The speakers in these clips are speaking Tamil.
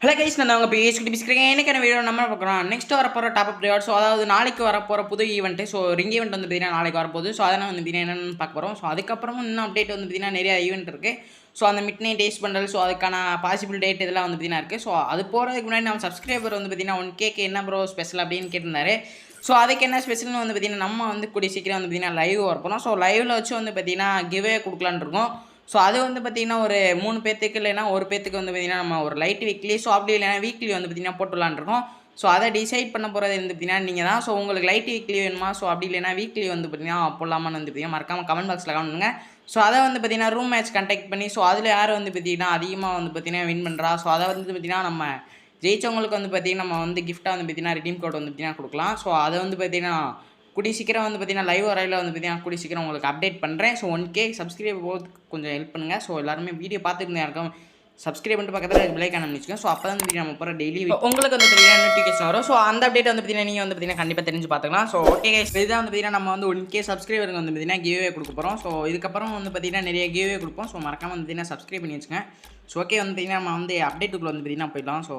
ஹலோ கைஸ், நான் அவங்க பேசிக்கிட்டு பேசிக்கிறேன். எனக்கான வீடியோ நம்ம பார்க்குறோம். நெக்ஸ்ட் வரப்போகிற டாப் அப் ரிவார்ட். ஸோ அதாவது நாளைக்கு வரப்போகிற புது ஈவெண்ட்டு. ஸோ ரிங் ஈவெண்ட் வந்து பார்த்தீங்கன்னா நாளைக்கு வரப்போகுது. ஸோ அதெல்லாம் வந்து பார்த்தீங்கன்னா என்னென்னு பார்க்க போகிறோம். ஸோ அதுக்கப்புறமும் இன்னும் அப்டேட் வந்து பார்த்தீங்கன்னா நிறைய ஈவெண்ட் இருக்குது. ஸோ அந்த mid night days bundle, so அதுக்கான பாசிபிள் டேட் இதெல்லாம் வந்து பார்த்தீங்கன்னா இருக்குது. ஸோ அது போகிறதுக்கு முன்னாடி நம்ம சப்ஸ்கிரைபர் வந்து பார்த்தீங்கன்னா 1K என்ன ப்ரோ ஸ்பெஷல் அப்படின்னு கேட்டிருந்தாரு. ஸோ அதுக்கு என்ன ஸ்பெஷல்னு வந்து பார்த்தீங்கன்னா நம்ம வந்து கூடிய சீக்கிரம் வந்து பார்த்தீங்கன்னா லைவ் வரப்போகிறோம். ஸோ லைவில் வச்சு வந்து பார்த்தீங்கன்னா கிவே கொடுக்கலான்னு இருக்கோம். ஸோ அது வந்து பார்த்திங்கன்னா ஒரு 3 பேர்த்துக்கு இல்லைனா ஒரு பேர்த்துக்கு வந்து பார்த்திங்கன்னா நம்ம ஒரு லைட் வீக்லி, ஸோ அப்படி இல்லைனா வீக்லி வந்து பார்த்திங்கன்னா போட்டுலான்ருக்கோம். ஸோ அதை டிசைட் பண்ண போகிறது வந்து பார்த்திங்கன்னா நீங்கள் தான். ஸோ உங்களுக்கு லைட் வீக்லி வேணுமா, ஸோ அப்படி இல்லைனா வீக்லி வந்து பார்த்திங்கன்னா போடலாமான்னு வந்து பார்த்திங்கன்னா மறக்காமல் கமெண்ட் பாக்ஸில் கமெண்ட் பண்ணுங்கள். ஸோ அதை வந்து பார்த்திங்கன்னா ரூம் மேட்ச் கண்டக்ட் பண்ணி, ஸோ அதில் யார் வந்து பார்த்திங்கன்னா அதிகமாக வந்து பார்த்திங்கன்னா வின் பண்ணுறா, ஸோ அதை வந்து பார்த்திங்கன்னா நம்ம ஜெயிச்சவங்களுக்கு வந்து பார்த்திங்கன்னா நம்ம வந்து கிஃப்ட்டாக வந்து பார்த்திங்கன்னா ரிடீம் கோட் வந்து பார்த்திங்கன்னா கொடுக்கலாம். ஸோ அதை வந்து பார்த்திங்கன்னா கூடிய சீக்கிரம் வந்து பார்த்தீங்கன்னா லைவ் வரையில் வந்து பார்த்தீங்கன்னா கூடிய சீக்கிரம் உங்களுக்கு அப்டேட் பண்ணுறேன். ஸோ 1K சப்ஸ்கிரைப் போகிறதுக்கு கொஞ்சம் ஹெல்ப் பண்ணுங்கள். ஸோ எல்லாருமே வீடியோ பார்த்துட்டு யாருக்கும் சப்ஸ்கிரைப் பண்ணிட்டு பக்கத்தில் பிளேக் ஆரம்பிச்சுக்கோங்க. ஸோ அப்போ தான் வந்து நம்ம போகிற டெய்லி உங்களுக்கு வந்து பார்த்தீங்கன்னா நோட்டிஃபிகேஷன் வரும். ஸோ அந்த அப்டேட் வந்து பார்த்தீங்கன்னா நீங்கள் வந்து பார்த்தீங்கன்னா கண்டிப்பாக தெரிஞ்சு பார்த்துக்கலாம். ஸோ ஓகே கைஸ், இதுதான் வந்து பார்த்தீங்கன்னா நம்ம வந்து 1K சப்ஸ்கிரைபருக்கு வந்து பார்த்தீங்கன்னா கிவ்வே கொடுக்க போகிறோம். ஸோ இதுக்கப்புறம் வந்து பார்த்தீங்கன்னா நிறைய கிவ்வே கொடுப்போம். ஸோ மறக்காமல் வந்து பார்த்தீங்கன்னா சப்ஸ்கிரைப் பண்ணி வச்சுங்க. ஸோ ஓகே, வந்து பார்த்தீங்கன்னா நம்ம வந்து அப்டேட்டுக்குள்ளே வந்து பார்த்தீங்கன்னா போயிடலாம். ஸோ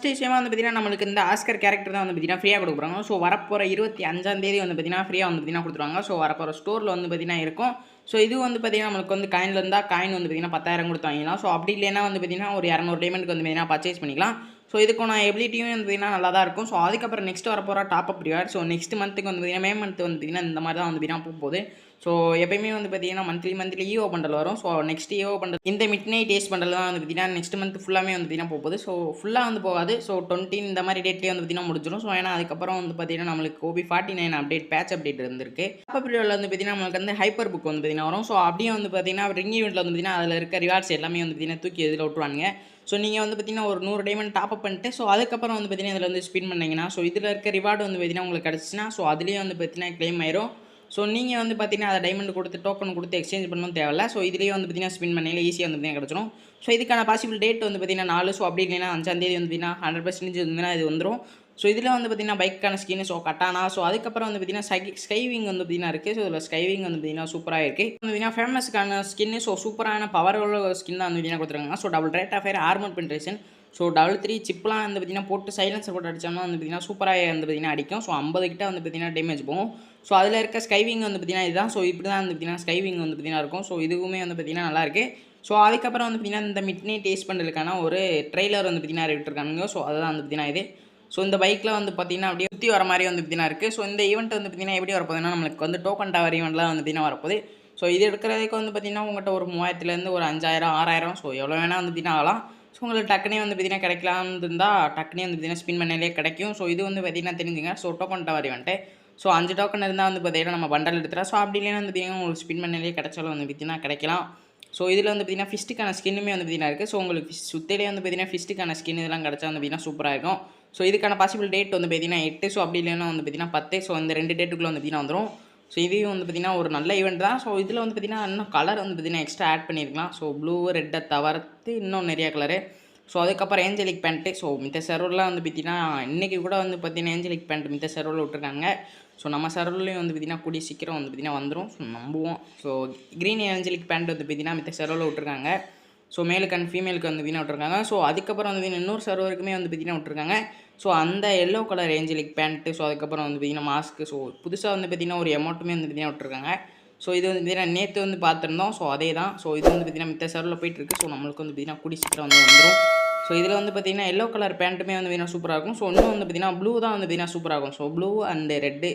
ஃபஸ்ட் விஷயமா வந்து பார்த்தீங்கன்னா நம்மளுக்கு இந்த ஆஸ்கர் கேரக்டர் தான் வந்து பார்த்தீங்கன்னா ஃப்ரீயாக கொடுக்க போகிறாங்க. ஸோ வரப்போகிற 25ஆம் தேதி வந்து பார்த்தீங்கன்னா ஃப்ரீயாக வந்து பார்த்தீங்கன்னா கொடுத்துருவாங்க. ஸோ வரப்போகிற ஸ்டோரில் வந்து பார்த்தீங்கன்னா இருக்கும். ஸோ இது வந்து பார்த்தீங்கன்னா நம்மளுக்கு வந்து காயினில் இருந்தால் காயின் வந்து பார்த்தீங்கன்னா 10,000 கொடுத்து வாங்கிக்கலாம். ஸோ அப்படி இல்லைன்னா வந்து பார்த்தீங்கன்னா ஒரு 200 டைமண்டுக்கு வந்து பார்த்தீங்கன்னா பர்ச்சேஸ் பண்ணிக்கலாம். ஸோ இதுக்கான எபிலிட்டியும் வந்து பார்த்தீங்கன்னா நல்லா தான் இருக்கும். ஸோ அதுக்கப்புறம் நெக்ஸ்ட் வரப்போகிற top up reward. So next மந்த்துக்கு வந்து பார்த்தீங்கன்னா மே மந்த் வந்து பார்த்தீங்கன்னா இந்த மாதிரி தான் வந்து பார்த்தீங்கன்னா போகுது. ஸோ எப்பயுமே வந்து பார்த்தீங்கன்னா மந்த்லி ஈவோ பண்டல் வரும். ஸோ நெக்ஸ்ட் ஈவோ பண்டல் இந்த மிட் நைட் டேஸ் பண்டல் தான் வந்து பார்த்தீங்கன்னா நெக்ஸ்ட் மந்த் ஃபுல்லாமே வந்து பார்த்தீங்கன்னா போகுது. ஸோ ஃபுல்லாக வந்து போகாது. ஸோ 20 இந்த மாதிரி டேட்லேயே வந்து பார்த்தீங்கன்னா முடிஞ்சிடும். ஸோ ஏன்னா அதுக்கப்புறம் வந்து பார்த்தீங்கன்னா நம்மளுக்கு கோபி 49 அப்டேட் பேட்ச் அப்டேட் இருந்திருக்கு. அப்போ பீரியடில் வந்து பார்த்தீங்கன்னா நம்மளுக்கு வந்து ஹைப்பர் புக் வந்து பார்த்தீங்கன்னா வரும். ஸோ அப்படியே வந்து பார்த்தீங்கன்னா ரிங் ஈவெண்ட்டில் வந்து பார்த்தீங்கன்னா அதில் இருக்க ரிவார்ட்ஸ் எல்லாமே வந்து பார்த்தீங்கன்னா தூக்கி இதில் விட்டுருவாங்க. ஸோ நீங்கள் வந்து பார்த்தீங்கன்னா ஒரு 100 டைமண்ட் டாப் அப் பண்ணிட்டு, ஸோ அதுக்கப்புறம் வந்து பார்த்தீங்கன்னா இதில் வந்து ஸ்பின் பண்ணிங்கன்னா, ஸோ இதில் இருக்க ரிவார்டு வந்து பார்த்தீங்கன்னா உங்களுக்கு கிடச்சிச்சின்னா, ஸோ அதுலேயே வந்து பார்த்தீங்கன்னா கிளைம் ஆயிரும். ஸோ நீங்கள் வந்து பார்த்தீங்கன்னா அதை டைமண்ட் கொடுத்து டோக்கன் கொடுத்து எக்ஸ்சேஞ்ச் பண்ணணும் தேவையில்ல. ஸோ இதுலேயே வந்து பார்த்தீங்கன்னா ஸ்பின் பண்ணையில் ஈஸியாக வந்து பார்த்தீங்கன்னா கிடச்சிரும். ஸோ இதுக்கான பாசிபிள் டேட் வந்து பார்த்தீங்கன்னா 4. ஸோ அப்படி இல்லைன்னா 5ஆம் தேதி வந்து பார்த்தீங்கன்னா 100% வந்துன்னா இது வந்துடும். ஸோ இதில் வந்து பார்த்தீங்கன்னா பைக்கான ஸ்கின், ஸோ கட்டானா, ஸோ அதுக்கப்புறம் வந்து பார்த்தீங்கன்னா ஸ்கைவிங் வந்து பார்த்தீங்கன்னா இருக்குது. ஸோ இதில் ஸ்கைவிங் வந்து பார்த்தீங்கன்னா சூப்பராக இருக்குது. வந்து பார்த்தீங்கன்னா ஃபேமஸ்க்கான ஸ்கின்னு, ஸோ சூப்பரான பவர் உள்ள ஸ்கின் தான் வந்து பார்த்தீங்கன்னா கொடுத்துருக்காங்க. So double rate of fire armour penetration, so 3 சிப்லாம் வந்து பார்த்தீங்கன்னா போட்டு சைலன்சர் போட்டு அடித்தோம்னா வந்து பார்த்தீங்கன்னா சூப்பராக வந்து பார்த்தீங்கன்னா அடிக்கும். ஸோ 50 கிட்ட வந்து பார்த்தீங்கன்னா டேமேஜ் போகும். ஸோ அதில் இருக்க ஸ்கைவிங் வந்து பார்த்தீங்கன்னா இதுதான். ஸோ இப்படி தான் வந்து பார்த்தீங்கன்னா ஸ்கைவிங் வந்து பார்த்தீங்கன்னா இருக்கும். ஸோ இதுவுமே வந்து பார்த்தீங்கன்னா நல்லாயிருக்கு. ஸோ அதுக்கப்புறம் வந்து பார்த்தீங்கன்னா இந்த மிட் நைட் டேஸ்ட் பண்ணுறதுக்கான ஒரு ட்ரெய்லர் வந்து பார்த்தீங்கன்னா விட்டுருக்கானுங்க. ஸோ அதுதான் வந்து பார்த்தீங்கன்னா இது. ஸோ இந்த பைக்கில் வந்து பார்த்தீங்கன்னா அப்படியே சுற்றி வர மாதிரி வந்து பார்த்தீங்கன்னா இருக்குது. ஸோ இந்த ஈவெண்ட் வந்து பார்த்தீங்கன்னா எப்படி வரப்போகுதுன்னா நம்மளுக்கு வந்து டோக்கன் டவர் ஈவெண்ட்லாம் வந்து பார்த்தீங்கன்னா வரப்போகுது. ஸோ இது எடுக்கிறதுக்கு வந்து பார்த்தீங்கன்னா உங்கள்கிட்ட ஒரு 3000லேருந்து ஒரு 5000 6000, ஸோ எவ்வளோ வேணால் வந்து பார்த்தீங்கன்னா ஆகலாம். ஸோ உங்களுக்கு டக்குனே வந்து பார்த்தீங்கன்னா கிடைக்கலான்னு இருந்தால் டக்குனே வந்து பார்த்தீங்கன்னா ஸ்பின் பண்ணாலே கிடைக்கும். ஸோ இது வந்து பார்த்தீங்கன்னா தெரிஞ்சுங்க. So token tower event. So 5 token இருந்தால் வந்து பார்த்தீங்கன்னா நம்ம பண்டல் எடுத்துகிறோம். ஸோ அப்படி இல்லைன்னா வந்து பார்த்தீங்கன்னா உங்களுக்கு ஸ்பின் பண்ணாலே கிடைச்சாலும் வந்து பார்த்தீங்கன்னா கிடைக்கலாம். ஸோ இதில் வந்து பார்த்தீங்கன்னா ஃபிஸ்ட்டுக்கான ஸ்கின்னுமே வந்து பார்த்தீங்கன்னா இருக்குது. ஸோ உங்களுக்கு சுற்றிலே வந்து பார்த்தீங்கன்னா ஃபிஸ்ட்டுக்கான ஸ்கின் இதெல்லாம் கிடச்சா வந்து பார்த்தீங்கன்னா சூப்பராக இருக்கும். ஸோ இதுக்கான பாசிபிள் டேட் வந்து பார்த்தீங்கன்னா 8. ஸோ அப்படி இல்லைன்னா வந்து பார்த்தீங்கன்னா 10. ஸோ இந்த 2 டேட்டுக்குள்ளே வந்து பார்த்தீங்கன்னா வந்துடும். ஸோ இதையும் வந்து பார்த்தீங்கன்னா ஒரு நல்ல ஈவெண்ட் தான். ஸோ இதில் வந்து பார்த்தீங்கன்னா இன்னும் கலர் வந்து பார்த்தீங்கன்னா எக்ஸ்ட்ரா ஆட் பண்ணியிருக்கலாம். ஸோ ப்ளூ ரெட்டை தவிர்த்து இன்னும் நிறையா கலரு. ஸோ அதுக்கப்புறம் ஏஞ்சலிக் பேண்ட்டு. ஸோ மித்த சர்வர்லாம் வந்து பார்த்தீங்கன்னா இன்றைக்கி கூட வந்து பார்த்தீங்கன்னா ஏஞ்சலிக் பேண்ட் மித்த சர்வரில் விட்டுருக்காங்க. ஸோ நம்ம சர்வர்லேயும் வந்து பார்த்தீங்கன்னா கூடிய சீக்கிரம் வந்து பார்த்தீங்கன்னா வந்துடும். ஸோ நம்புவோம். ஸோ க்ரீன் ஏஞ்சலிக் பேண்ட் வந்து பார்த்தீங்கன்னா மித்த சர்வரில் விட்டுருக்காங்க. ஸோ மேலுக்கு அண்ட் ஃபீமேலுக்கு வந்து பார்த்தீங்கன்னா விட்டுருக்காங்க. ஸோ அதுக்கப்புறம் வந்து இன்னொரு சர்வருக்குமே வந்து பார்த்தீங்கன்னா விட்டுருக்காங்க. ஸோ அந்த எல்லோ கலர் ஏஞ்சலிக் பேண்ட்டு, ஸோ அதுக்கப்புறம் வந்து பார்த்தீங்கன்னா மாஸ்க்கு, ஸோ புதுசாக வந்து பார்த்தீங்கன்னா ஒரு எமௌண்ட்டுமே வந்து பார்த்தீங்கன்னா விட்டுருக்காங்க. ஸோ இது வந்து பார்த்தீங்கன்னா நேற்று வந்து பார்த்துருந்தோம். ஸோ அதே தான். ஸோ இது வந்து பார்த்தீங்கன்னா மித்த சர்வரில் போயிட்டுருக்கு. ஸோ நம்மளுக்கு வந்து பார்த்தீங்கன்னா கூடிய சீக்கிரம் வந்து வந்துடும். ஸோ இதில் வந்து பார்த்தீங்கன்னா எல்லோ கலர் பேண்ட்டுமே வந்து பார்த்தீங்கன்னா சூப்பராக இருக்கும். ஸோ இன்னும் வந்து பார்த்தீங்கன்னா ப்ளூ தான் வந்து பார்த்தீங்கன்னா சூப்பராக இருக்கும். So blue and red,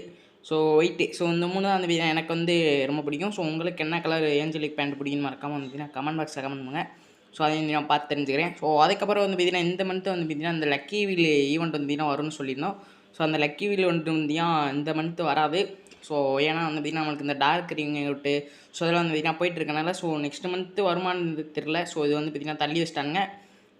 so white, so இந்த 3 தான் வந்து பார்த்தீங்கன்னா எனக்கு வந்து ரொம்ப பிடிக்கும். ஸோ உங்களுக்கு என்ன கலர் ஏஞ்சலிக் பேண்ட் பிடிக்குன்னு மறக்காமல் வந்து பார்த்தீங்கன்னா கமெண்ட் பாக்ஸில் கமெண்ட் பண்ணுங்கள். ஸோ அதையும் நான் பார்த்து தெரிஞ்சுக்கிறேன். ஸோ அதுக்கப்புறம் வந்து பார்த்தீங்கன்னா இந்த மந்த்து வந்து பார்த்தீங்கன்னா இந்த லக்கி வீல் ஈவெண்ட் வந்து பார்த்தீங்கன்னா வரும்னு சொல்லியிருந்தோம். ஸோ அந்த லக்கி வீல் வந்துட்டு பார்த்தீங்கன்னா இந்த மந்த்து வராது. ஸோ ஏன்னா வந்து பார்த்தீங்கன்னா நம்மளுக்கு இந்த டார்க் ரிங் விட்டு, ஸோ அதெல்லாம் வந்து பார்த்தீங்கன்னா போயிட்டுருக்கனால ஸோ நெக்ஸ்ட் மந்த்து வருமானது தெரில. ஸோ இது வந்து பார்த்தீங்கன்னா தள்ளி வச்சிட்டாங்க.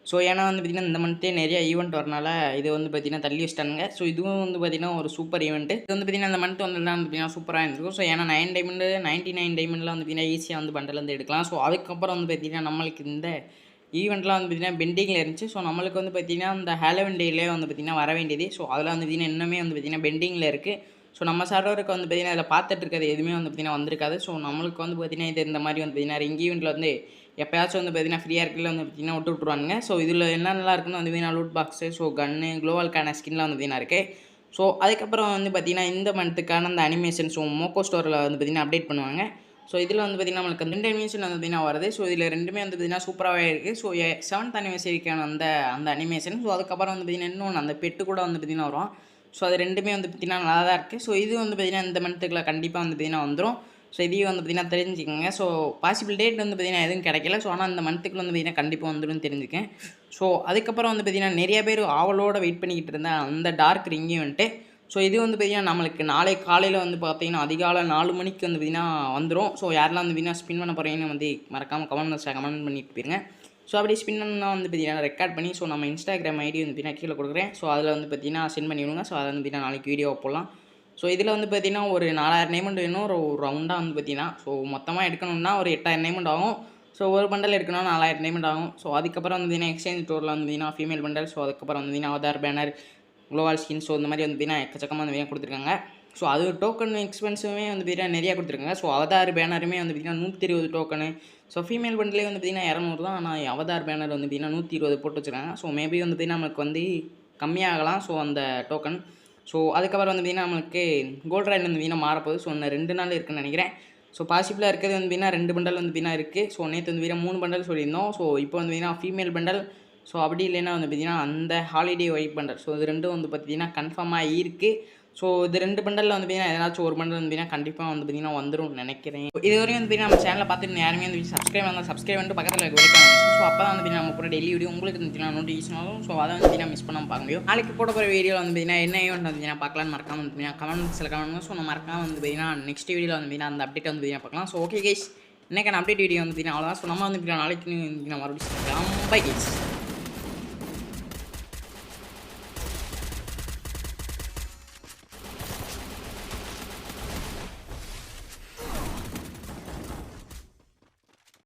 ஸோ ஏன்னா வந்து பார்த்திங்கன்னா இந்த மந்த்தே நிறைய ஈவெண்ட் வரனால இது வந்து பார்த்திங்கன்னா தள்ளி வச்சிட்டானுங்க. ஸோ இதுவும் வந்து பார்த்திங்கன்னா ஒரு சூப்பர் ஈவெண்ட்டு. இது வந்து பார்த்திங்கன்னா இந்த மந்த் வந்து பார்த்திங்கன்னா சூப்பராக இருந்திருக்கும். ஸோ ஏன்னா 9 டைமண்டு 99 டைமண்ட்லாம் வந்து பார்த்திங்கன்னா ஈஸியாக வந்து பண்டலேருந்து எடுக்கலாம். ஸோ அதுக்கப்புறம் வந்து பார்த்திங்கன்னா நம்மளுக்கு இந்த ஈவெண்ட்லாம் வந்து பார்த்திங்கன்னா பெண்டிங்கில் இருந்துச்சு. ஸோ நம்மளுக்கு வந்து பார்த்திங்கன்னா இந்த ஹாலோவின் டேலே வந்து பார்த்திங்கன்னா வர வேண்டியது. ஸோ அதெல்லாம் வந்து பார்த்திங்கன்னா இன்னுமே வந்து பார்த்திங்கன்னா பெண்டிங்கில் இருக்குது. ஸோ நம்ம சர்வருக்கு வந்து பார்த்திங்கன்னா இதில் பார்த்துட்டு இருக்கிறது எதுவுமே வந்து பார்த்திங்கன்னா வந்திருக்காது. ஸோ நம்மளுக்கு வந்து பார்த்திங்கன்னா இது இந்த மாதிரி வந்து பார்த்திங்கன்னா ரிங் ஈவெண்ட்டில் வந்து எப்போயாச்சும் வந்து பார்த்தீங்கன்னா ஃப்ரீயாக இருக்கல வந்து பார்த்தீங்கன்னா விட்டுருவானுங்க. ஸோ இதில் என்னென்னலாம் இருக்குன்னு வந்து பார்த்தீங்கன்னா லூட் பாக்ஸு, ஸோ கன்னு, குளோவால்கான ஸ்கின்லாம் வந்து பார்த்தீங்கன்னா இருக்குது. ஸோ அதுக்கப்புறம் வந்து பார்த்தீங்கன்னா இந்த மந்த்துக்கான அந்த அனிமேஷன் ஸோ மோக்கோ ஸ்டோரில் வந்து பார்த்தீங்கன்னா அப்டேட் பண்ணுவாங்க. ஸோ இதில் வந்து பார்த்தீங்கன்னா நம்மளுக்கு 2 அனிமேஷன் வந்து பார்த்தீங்கன்னா வருது. ஸோ இதில் 2மே வந்து பார்த்தீங்கன்னா சூப்பராகவே இருக்குது. ஸோ 7th அனிவர்சரிக்கான அந்த அனிமேஷன். ஸோ அதுக்கப்புறம் வந்து பார்த்தீங்கன்னா இன்னொன்று அந்த பெட்டு கூட வந்து பார்த்தீங்கன்னா வரும். ஸோ அது 2மே வந்து பார்த்தீங்கன்னா நல்லா தான் இருக்குது. ஸோ இது வந்து பார்த்தீங்கன்னா இந்த மந்த்துக்குள்ள கண்டிப்பாக வந்து பார்த்தீங்கன்னா வந்துடும். ஸோ இதையும் வந்து பார்த்தீங்கன்னா தெரிஞ்சுக்கோங்க. ஸோ பாசிபிள் டேட் வந்து பார்த்தீங்கன்னா எதுவும் கிடைக்கல. ஸோ ஆனால் இந்த மந்த்துக்குள்ள வந்து பார்த்தீங்கன்னா கண்டிப்பாக வந்துடும் தெரிஞ்சுக்கேன். ஸோ அதுக்கப்புறம் வந்து பார்த்தீங்கன்னா நிறைய பேர் ஆவலோட வெயிட் பண்ணிக்கிட்டு இருந்த அந்த டார்க் ரிங்கி வந்துட்டு ஸோ இது வந்து பார்த்தீங்கன்னா நம்மளுக்கு நாளை காலையில் வந்து பார்த்தீங்கன்னா அதிகாலை 4 மணிக்கு வந்து பார்த்தீங்கன்னா வந்துடும். ஸோ யாரெல்லாம் வந்து பார்த்தீங்கன்னா ஸ்பின் பண்ண போகிறீங்கன்னு வந்து மறக்காமல் கமெண்ட் பண்ணிட்டு போயிருங்க. ஸோ அப்படி ஸ்பின் பண்ணால் வந்து பார்த்தீங்கன்னா ரெக்கார்ட் பண்ணி ஸோ நம்ம இன்ஸ்டாகிராம் ஐடி வந்து பார்த்தீங்கன்னா கீழே கொடுக்குறேன். ஸோ அதில் வந்து பார்த்தீங்கன்னா சென்ட் பண்ணி விடுங்க. ஸோ அதை வந்து பார்த்தீங்கன்னா நாளைக்கு வீடியோ போடலாம். ஸோ இதில் வந்து பார்த்தீங்கன்னா ஒரு 4000 நேமெண்ட் வேணும். ஒரு ரவுண்டாக வந்து பார்த்தீங்கன்னா ஸோ மொத்தமாக எடுக்கணும்னா ஒரு 8000 நேமெண்ட் ஆகும். ஸோ ஒரு பண்டல் எடுக்கணும்னா 4000 நேமெண்ட் ஆகும். ஸோ அதுக்கப்புறம் வந்து பார்த்தீங்கன்னா எக்ஸ்சேஞ்ச் ஸ்டோரில் வந்து பார்த்தீங்கன்னா ஃபீமேல் பண்டல். ஸோ அதுக்கப்புறம் வந்து பார்த்தீங்கன்னா அவதார் பேனர், குளோவால் ஸ்கின். ஸோ இந்த மாதிரி வந்து பார்த்தீங்கன்னா எக்கச்சக்கமாக வந்து பார்த்தீங்கன்னா கொடுத்துருக்காங்க. ஸோ அது டோக்கன் எக்ஸ்பென்ஸுமே வந்து பார்த்தீங்கன்னா நிறையா கொடுத்துருக்காங்க. ஸோ அவதார் பேனருமே வந்து பார்த்தீங்கன்னா 120 டோக்கனு. ஸோ ஃபீமேல் பண்டிலே வந்து பார்த்தீங்கன்னா 200 தான். ஆனால் அவதார் பேனர் வந்து பார்த்தீங்கன்னா 120 போட்டு வச்சுருக்காங்க. ஸோ மேபி வந்து பார்த்தீங்கன்னா நமக்கு வந்து கம்மியாகலாம். ஸோ அந்த டோக்கன். ஸோ அதுக்கப்புறம் வந்து பார்த்தீங்கன்னா நம்மளுக்கு கோல்ட் ராயல் வந்து பார்த்தீங்கன்னா மாறப்போகுது. ஸோ இன்னும் 2 நாள் இருக்குன்னு நினைக்கிறேன். ஸோ பாசிபிளாக இருக்கிறது வந்து பார்த்தீங்கன்னா 2 பண்டல் வந்து பார்த்தீங்கன்னா இருக்குது. ஸோ நேற்று வந்து பார்த்தீங்கன்னா 3 பண்டல் சொல்லியிருந்தோம். ஸோ இப்போ வந்து பார்த்தீங்கன்னா ஃபீமேல் பண்டல். ஸோ அப்படி இல்லைன்னா வந்து பார்த்தீங்கன்னா அந்த ஹாலிடே ஒயிட் பண்டல். ஸோ இது 2ம் வந்து பார்த்தீங்கன்னா கன்ஃபார்மாக இருக்குது. ஸோ இது 2 பண்டலில் வந்து பார்த்தீங்கன்னா ஏதாச்சும் ஒரு பண்டல் வந்து பார்த்தீங்கன்னா கண்டிப்பாக வந்து பார்த்தீங்கன்னா வந்துடும் நினைக்கிறேன். இது வரையும் வந்து பார்த்தீங்கன்னா நம்ம சேனலில் பார்த்துட்டு யாருமே வந்து சப்ஸ்கிரைப் பண்ணிட்டு பக்கத்தில் இருக்க வரைக்கும். ஸோ அப்போ தான் வந்து பார்த்தீங்கன்னா நம்ம கூட டெய்லி வீடியோ உங்களுக்கு வந்து நோட்டிஃபிகேஷன் ஆகும். ஸோ அதை வந்து பார்த்தீங்கன்னா மிஸ் பண்ணாமல் பார்க்க முடியும். நாளைக்கு போட போகிற வீடியோ வந்து பார்த்தீங்கன்னா என்ன ஈவெண்ட் வந்து பார்த்தீங்கன்னா பார்க்கலான்னு மறக்காம வந்து பார்த்தீங்கன்னா கமெண்ட்ஸில் கமெண்ட். ஸோ நம்ம மறக்காம வந்து பார்த்தீங்கன்னா நெக்ஸ்ட் வீடியோவில் வந்து பார்த்தீங்கன்னா அந்த அப்டேட் வந்து பார்த்தீங்கன்னா பார்க்கலாம். ஸோ ஓகே கைஸ், இன்றைக்கான அப்டேட் வீடியோ வந்து பார்த்தீங்கன்னா அவ்வளோதான். ஸோ நம்ம வந்து பார்த்தீங்கன்னா நாளைக்கு மறுபடியும் பை கைஸ்.